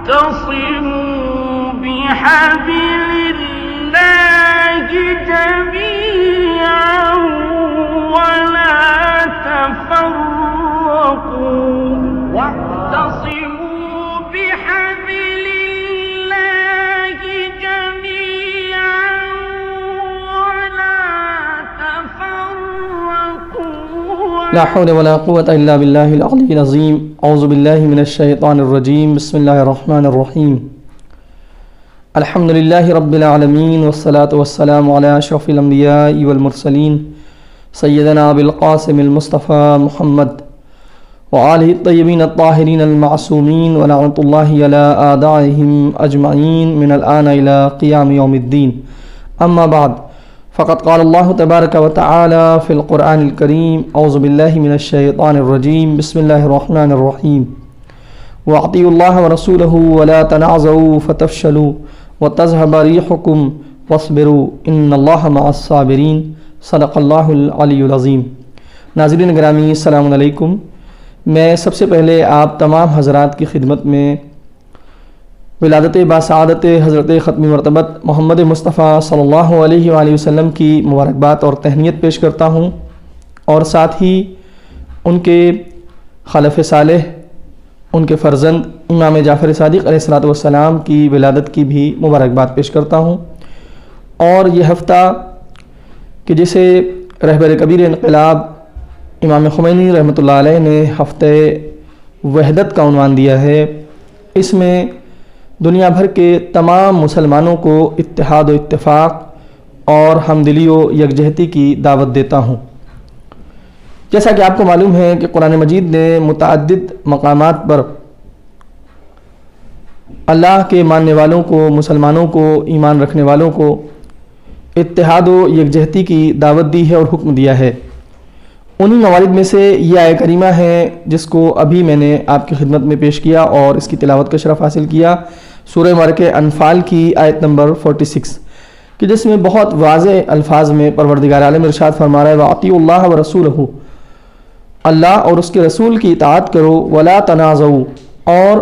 واعتصموا بحبل الله جميعا ولا تفرقوا واعتصموا بحبل الله جميعا ولا تفرقوا لا حول ولا قوة إلا بالله العلي العظيم اعوذ بالله من الشیطان الرجیم بسم اللہ الرحمن الرحیم الحمد للہ رب العالمین والصلاة والسلام علی اشرف الانبیاء والمرسلین سیدنا بالقاسم المصطفى محمد وآلہ الطیبین الطاہرین المعصومین ولعنۃ اللہ علی اعدائهم اجمعین من الآن الى قیام یوم الدین اما بعد فقد قال اللہ تبارک و تعالی فی القرآن الکریم اعوذ باللہ من الشیطان الرجیم بسم اللہ الرحمن الرحیم وَأَطِيعُوا اللَّهَ وَرَسُولَهُ وَلَا تَنَازَعُوا فَتَفْشَلُوا وَتَذْهَبَ رِيحُكُمْ وَاصْبِرُوا إِنَّ اللَّهَ مَعَ الصَّابِرِينَ صدق اللہ العلی العظیم۔ ناظرین گرامی السلام علیکم۔ میں سب سے پہلے آپ تمام حضرات کی خدمت میں ولادت باسعادت حضرت ختم مرتبت محمد مصطفیٰ صلی اللہ علیہ وآلہ وسلم کی مبارکباد اور تہنیت پیش کرتا ہوں، اور ساتھ ہی ان کے خلف صالح، ان کے فرزند امام جعفر صادق علیہ الصلوۃ والسلام کی ولادت کی بھی مبارکباد پیش کرتا ہوں۔ اور یہ ہفتہ کہ جسے رہبر کبیر انقلاب امام خمینی رحمۃ اللہ علیہ نے ہفتہ وحدت کا عنوان دیا ہے، اس میں دنیا بھر کے تمام مسلمانوں کو اتحاد و اتفاق اور ہمدلی و یکجہتی کی دعوت دیتا ہوں۔ جیسا کہ آپ کو معلوم ہے کہ قرآن مجید نے متعدد مقامات پر اللہ کے ماننے والوں کو، مسلمانوں کو، ایمان رکھنے والوں کو اتحاد و یکجہتی کی دعوت دی ہے اور حکم دیا ہے۔ انہی موارد میں سے یہ آیہ کریمہ ہے جس کو ابھی میں نے آپ کی خدمت میں پیش کیا اور اس کی تلاوت کا شرف حاصل کیا، سورہ مبارکہ انفال کی آیت نمبر 46، کہ جس میں بہت واضح الفاظ میں پروردگار عالم ارشاد فرما رہا ہے وَأَطِيعُوا اللَّهَ وَرَسُولَهُ، اللہ اور اس کے رسول کی اطاعت کرو، وَلَا تَنَازَعُوا، اور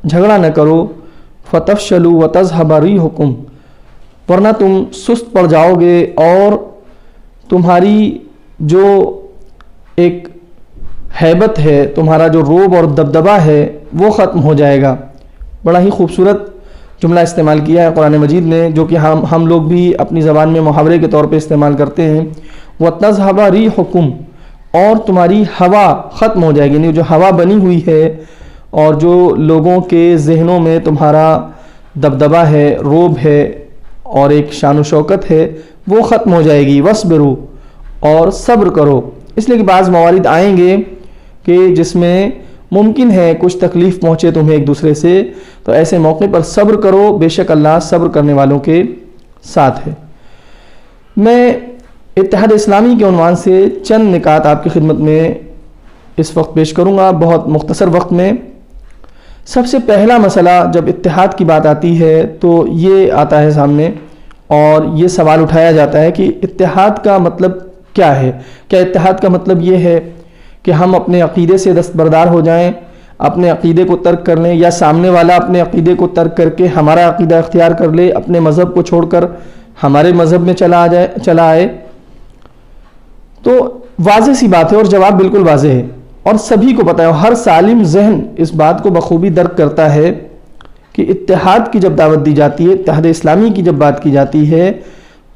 جھگڑا نہ کرو، فَتَفْشَلُوا وَتَذْهَبَ رِيحُكُمْ، ورنہ تم سست پڑ جاؤ گے اور تمہاری جو ایک ہیبت ہے، تمہارا جو روب اور دبدبہ ہے وہ ختم ہو جائے گا۔ بڑا ہی خوبصورت جملہ استعمال کیا ہے قرآن مجید نے، جو کہ ہم لوگ بھی اپنی زبان میں محاورے کے طور پہ استعمال کرتے ہیں۔ وَتَذْهَبَ رِيحُكُمْ، اور تمہاری ہوا ختم ہو جائے گی، یعنی جو ہوا بنی ہوئی ہے اور جو لوگوں کے ذہنوں میں تمہارا دبدبہ ہے، روب ہے اور ایک شان و شوکت ہے، وہ ختم ہو جائے گی۔ وَاصْبِرُوا، اور صبر کرو، اس لیے کہ بعض موارد آئیں گے کہ جس میں ممکن ہے کچھ تکلیف پہنچے تمہیں ایک دوسرے سے، تو ایسے موقع پر صبر کرو، بے شک اللہ صبر کرنے والوں کے ساتھ ہے۔ میں اتحاد اسلامی کے عنوان سے چند نکات آپ کی خدمت میں اس وقت پیش کروں گا، بہت مختصر وقت میں۔ سب سے پہلا مسئلہ جب اتحاد کی بات آتی ہے تو یہ آتا ہے سامنے اور یہ سوال اٹھایا جاتا ہے کہ اتحاد کا مطلب کیا ہے؟ کیا اتحاد کا مطلب یہ ہے کہ ہم اپنے عقیدے سے دستبردار ہو جائیں، اپنے عقیدے کو ترک کر لیں، یا سامنے والا اپنے عقیدے کو ترک کر کے ہمارا عقیدہ اختیار کر لے، اپنے مذہب کو چھوڑ کر ہمارے مذہب میں چلا آئے؟ تو واضح سی بات ہے اور جواب بالکل واضح ہے اور سبھی کو پتہ ہے، ہر سالم ذہن اس بات کو بخوبی درک کرتا ہے کہ اتحاد کی جب دعوت دی جاتی ہے، اتحاد اسلامی کی جب بات کی جاتی ہے،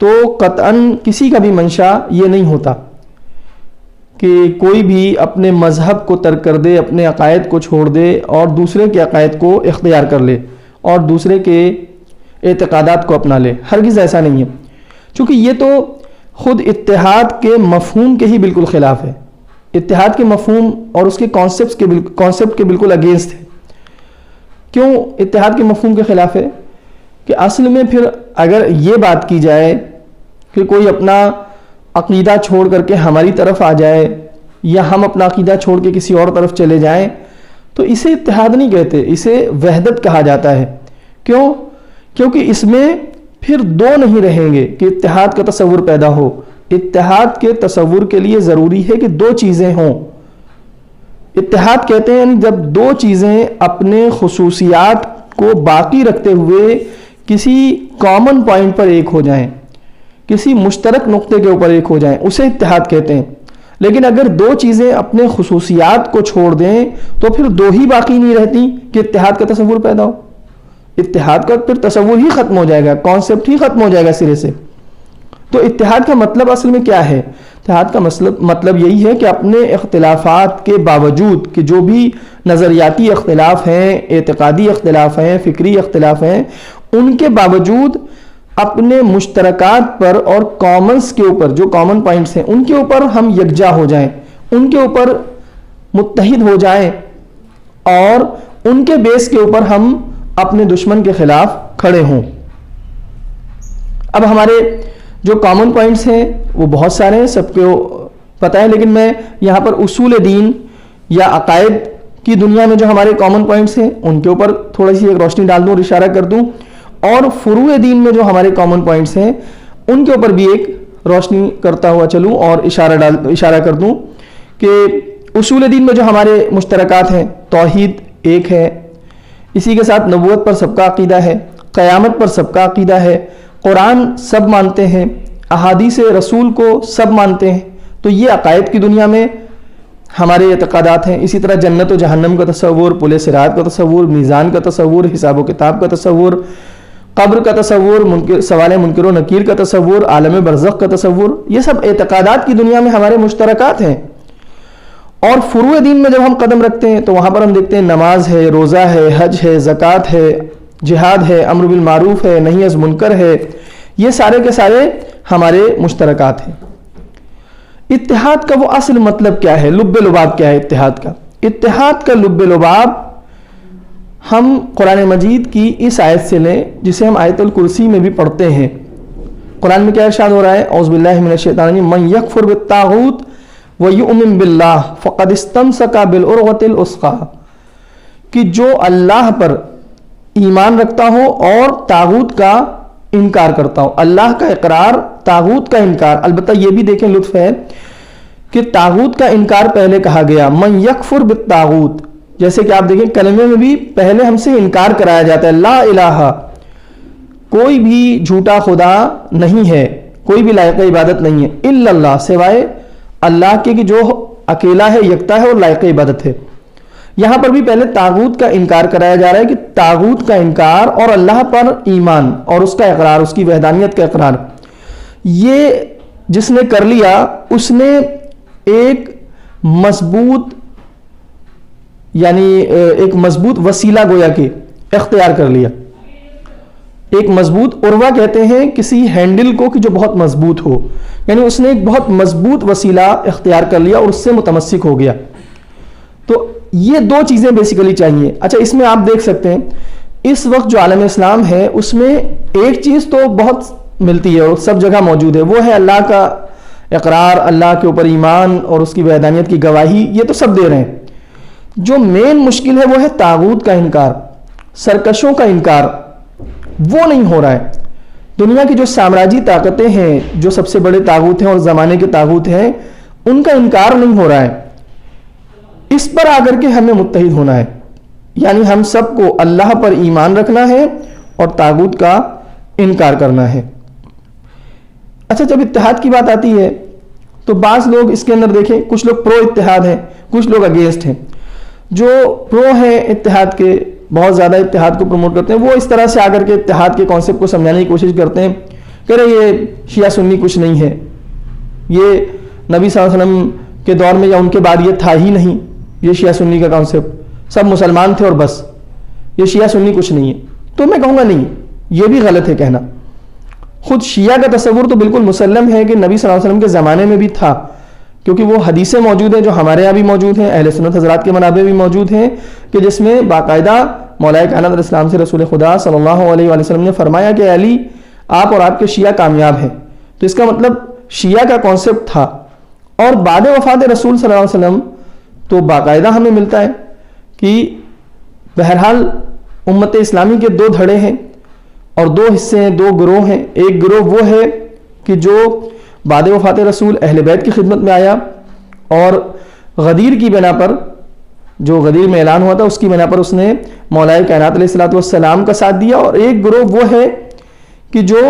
تو قطعاً کسی کا بھی منشا یہ نہیں ہوتا کہ کوئی بھی اپنے مذہب کو ترک کر دے، اپنے عقائد کو چھوڑ دے اور دوسرے کے عقائد کو اختیار کر لے اور دوسرے کے اعتقادات کو اپنا لے۔ ہرگز ایسا نہیں ہے، چونکہ یہ تو خود اتحاد کے مفہوم کے ہی بالکل خلاف ہے، اتحاد کے مفہوم اور اس کے کانسیپٹ کے بالکل اگینسٹ ہے۔ کیوں اتحاد کے مفہوم کے خلاف ہے؟ کہ اصل میں پھر اگر یہ بات کی جائے کہ کوئی اپنا عقیدہ چھوڑ کر کے ہماری طرف آ جائے یا ہم اپنا عقیدہ چھوڑ کے کسی اور طرف چلے جائیں، تو اسے اتحاد نہیں کہتے، اسے وحدت کہا جاتا ہے۔ کیوں؟ کیونکہ اس میں پھر دو نہیں رہیں گے کہ اتحاد کا تصور پیدا ہو۔ اتحاد کے تصور کے لیے ضروری ہے کہ دو چیزیں ہوں۔ اتحاد کہتے ہیں جب دو چیزیں اپنے خصوصیات کو باقی رکھتے ہوئے کسی کامن پوائنٹ پر ایک ہو جائیں، کسی مشترک نقطے کے اوپر ایک ہو جائیں، اسے اتحاد کہتے ہیں۔ لیکن اگر دو چیزیں اپنے خصوصیات کو چھوڑ دیں تو پھر دو ہی باقی نہیں رہتی کہ اتحاد کا تصور پیدا ہو۔ اتحاد کا پھر تصور ہی ختم ہو جائے گا، کانسیپٹ ہی ختم ہو جائے گا سرے سے۔ تو اتحاد کا مطلب اصل میں کیا ہے؟ اتحاد کا مطلب یہی ہے کہ اپنے اختلافات کے باوجود، کہ جو بھی نظریاتی اختلاف ہیں، اعتقادی اختلاف ہیں، فکری اختلاف ہیں، ان کے باوجود اپنے مشترکات پر اور کامنز کے اوپر، جو کامن پوائنٹس ہیں ان کے اوپر ہم یکجا ہو جائیں، ان کے اوپر متحد ہو جائیں، اور ان کے بیس کے اوپر ہم اپنے دشمن کے خلاف کھڑے ہوں۔ اب ہمارے جو کامن پوائنٹس ہیں وہ بہت سارے ہیں، سب کو پتہ ہے، لیکن میں یہاں پر اصول دین یا عقائد کی دنیا میں جو ہمارے کامن پوائنٹس ہیں ان کے اوپر تھوڑی سی ایک روشنی ڈال دوں اور اشارہ کر دوں، اور فروع دین میں جو ہمارے کامن پوائنٹس ہیں ان کے اوپر بھی ایک روشنی کرتا ہوا چلوں اور اشارہ کر دوں کہ اصول دین میں جو ہمارے مشترکات ہیں، توحید ایک ہے، اسی کے ساتھ نبوت پر سب کا عقیدہ ہے، قیامت پر سب کا عقیدہ ہے، قرآن سب مانتے ہیں، احادیث رسول کو سب مانتے ہیں۔ تو یہ عقائد کی دنیا میں ہمارے اعتقادات ہیں۔ اسی طرح جنت و جہنم کا تصور، پل صراط کا تصور، میزان کا تصور، حساب و کتاب کا تصور، قبر کا تصور، سوال منکر و نکیر کا تصور، عالم برزخ کا تصور، یہ سب اعتقادات کی دنیا میں ہمارے مشترکات ہیں۔ اور فروع دین میں جب ہم قدم رکھتے ہیں تو وہاں پر ہم دیکھتے ہیں نماز ہے، روزہ ہے، حج ہے، زکوٰۃ ہے، جہاد ہے، امر بالمعروف ہے، نہی از منکر ہے، یہ سارے کے سارے ہمارے مشترکات ہیں۔ اتحاد کا وہ اصل مطلب کیا ہے؟ لب لباب کیا ہے اتحاد کا؟ اتحاد کا لب لباب ہم قرآن مجید کی اس آیت سے لیں جسے ہم آیت الکرسی میں بھی پڑھتے ہیں۔ قرآن میں کیا ارشاد ہو رہا ہے؟ اعوذ باللہ من الشیطان الرجیم، من یکفر بالطاغوت ویؤمن باللہ فقد استمسک بالعروۃ الوثقی، کہ جو اللہ پر ایمان رکھتا ہو اور طاغوت کا انکار کرتا ہو۔ اللہ کا اقرار، طاغوت کا انکار۔ البتہ یہ بھی دیکھیں لطف ہے کہ طاغوت کا انکار پہلے کہا گیا، من یکفر بالطاغوت، جیسے کہ آپ دیکھیں کلمے میں بھی پہلے ہم سے انکار کرایا جاتا ہے، لا الہ، کوئی بھی جھوٹا خدا نہیں ہے، کوئی بھی لائق عبادت نہیں ہے، الا اللہ، سوائے اللہ کے کہ جو اکیلا ہے، یکتا ہے اور لائق عبادت ہے۔ یہاں پر بھی پہلے طاغوت کا انکار کرایا جا رہا ہے کہ طاغوت کا انکار اور اللہ پر ایمان اور اس کا اقرار، اس کی وحدانیت کا اقرار، یہ جس نے کر لیا اس نے ایک مضبوط، یعنی ایک مضبوط وسیلہ گویا کہ اختیار کر لیا۔ ایک مضبوط، عروہ کہتے ہیں کسی ہینڈل کو کہ جو بہت مضبوط ہو، یعنی اس نے ایک بہت مضبوط وسیلہ اختیار کر لیا اور اس سے متمسک ہو گیا۔ تو یہ دو چیزیں بیسیکلی چاہیے۔ اچھا، اس میں آپ دیکھ سکتے ہیں اس وقت جو عالم اسلام ہے اس میں ایک چیز تو بہت ملتی ہے اور سب جگہ موجود ہے، وہ ہے اللہ کا اقرار، اللہ کے اوپر ایمان اور اس کی وحدانیت کی گواہی، یہ تو سب دے رہے ہیں۔ جو مین مشکل ہے وہ ہے طاغوت کا انکار، سرکشوں کا انکار، وہ نہیں ہو رہا ہے۔ دنیا کی جو سامراجی طاقتیں ہیں، جو سب سے بڑے طاغوت ہیں اور زمانے کے طاغوت ہیں، ان کا انکار نہیں ہو رہا ہے۔ اس پر آ کر کے ہمیں متحد ہونا ہے، یعنی ہم سب کو اللہ پر ایمان رکھنا ہے اور طاغوت کا انکار کرنا ہے۔ اچھا، جب اتحاد کی بات آتی ہے تو بعض لوگ اس کے اندر دیکھیں، کچھ لوگ پرو اتحاد ہیں، کچھ لوگ اگینسٹ ہیں۔ جو پرو ہیں اتحاد کے، بہت زیادہ اتحاد کو پروموٹ کرتے ہیں، وہ اس طرح سے آ کر کے اتحاد کے کانسیپٹ کو سمجھانے کی کوشش کرتے ہیں کہ رہے یہ شیعہ سنی کچھ نہیں ہے، یہ نبی صلی اللہ علیہ وسلم کے دور میں یا ان کے بعد یہ تھا ہی نہیں، یہ شیعہ سنی کا کانسیپٹ، سب مسلمان تھے اور بس، یہ شیعہ سنی کچھ نہیں ہے۔ تو میں کہوں گا نہیں، یہ بھی غلط ہے کہنا۔ خود شیعہ کا تصور تو بالکل مسلم ہے کہ نبی صلی اللہ علیہ وسلم کے زمانے میں بھی تھا، کیونکہ وہ حدیثیں موجود ہیں جو ہمارے یہاں بھی موجود ہیں، اہل سنت حضرات کے منابع بھی موجود ہیں، کہ جس میں باقاعدہ مولا کائنات علیہ السلام سے رسول خدا صلی اللہ علیہ وآلہ وسلم نے فرمایا کہ علی، آپ اور آپ کے شیعہ کامیاب ہیں۔ تو اس کا مطلب شیعہ کا کانسیپٹ تھا۔ اور بعد وفات رسول صلی اللہ علیہ وسلم تو باقاعدہ ہمیں ملتا ہے کہ بہرحال امت اسلامی کے دو دھڑے ہیں اور دو حصے ہیں، دو گروہ ہیں۔ ایک گروہ وہ ہے کہ جو بعد وفات رسول اہل بیت کی خدمت میں آیا اور غدیر کی بنا پر جو غدیر میں اعلان ہوا تھا اس کی بنا پر اس نے مولا کائنات علیہ الصلوۃ والسلام کا ساتھ دیا، اور ایک گروہ وہ ہے کہ جو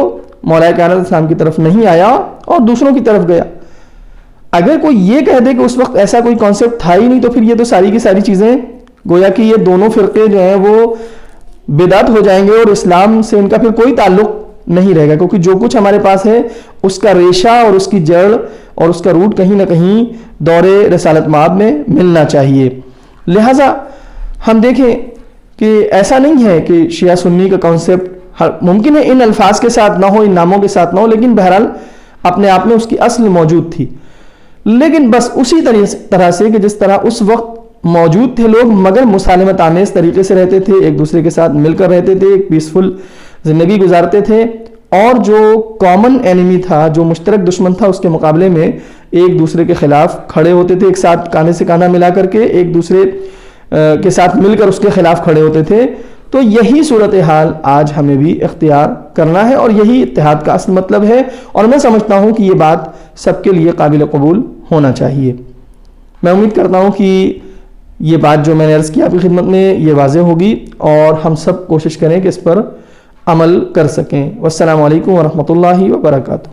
مولا کائنات علیہ السلام کی طرف نہیں آیا اور دوسروں کی طرف گیا۔ اگر کوئی یہ کہہ دے کہ اس وقت ایسا کوئی کانسیپٹ تھا ہی نہیں، تو پھر یہ تو ساری کی ساری چیزیں گویا کہ یہ دونوں فرقے جو ہیں وہ بدعت ہو جائیں گے، اور اسلام سے ان کا پھر کوئی تعلق نہیں رہے گا، کیونکہ جو کچھ ہمارے پاس ہے اس کا ریشہ اور اس کی جڑ اور اس کا روٹ کہیں نہ کہیں دور رسالت مآب میں ملنا چاہیے۔ لہٰذا ہم دیکھیں کہ ایسا نہیں ہے کہ شیعہ سنی کا کانسیپٹ ممکن ہے ان الفاظ کے ساتھ نہ ہو، ان ناموں کے ساتھ نہ ہو، لیکن بہرحال اپنے آپ میں اس کی اصل موجود تھی، لیکن بس اسی طرح سے کہ جس طرح اس وقت موجود تھے لوگ، مگر مسالمت آمیز طریقے سے رہتے تھے، ایک دوسرے کے ساتھ مل کر رہتے تھے، ایک پیسفل زندگی گزارتے تھے، اور جو کامن اینیمی تھا، جو مشترک دشمن تھا، اس کے مقابلے میں ایک دوسرے کے خلاف کھڑے ہوتے تھے، ایک ساتھ کانے سے کانا ملا کر کے ایک دوسرے کے ساتھ مل کر اس کے خلاف کھڑے ہوتے تھے۔ تو یہی صورتحال آج ہمیں بھی اختیار کرنا ہے، اور یہی اتحاد کا اصل مطلب ہے، اور میں سمجھتا ہوں کہ یہ بات سب کے لیے قابل قبول ہونا چاہیے۔ میں امید کرتا ہوں کہ یہ بات جو میں نے عرض کی آپ کی خدمت میں یہ واضح ہوگی، اور ہم سب کوشش کریں کہ اس پر عمل کر سکیں۔ والسلام علیکم ورحمۃ اللہ وبرکاتہ۔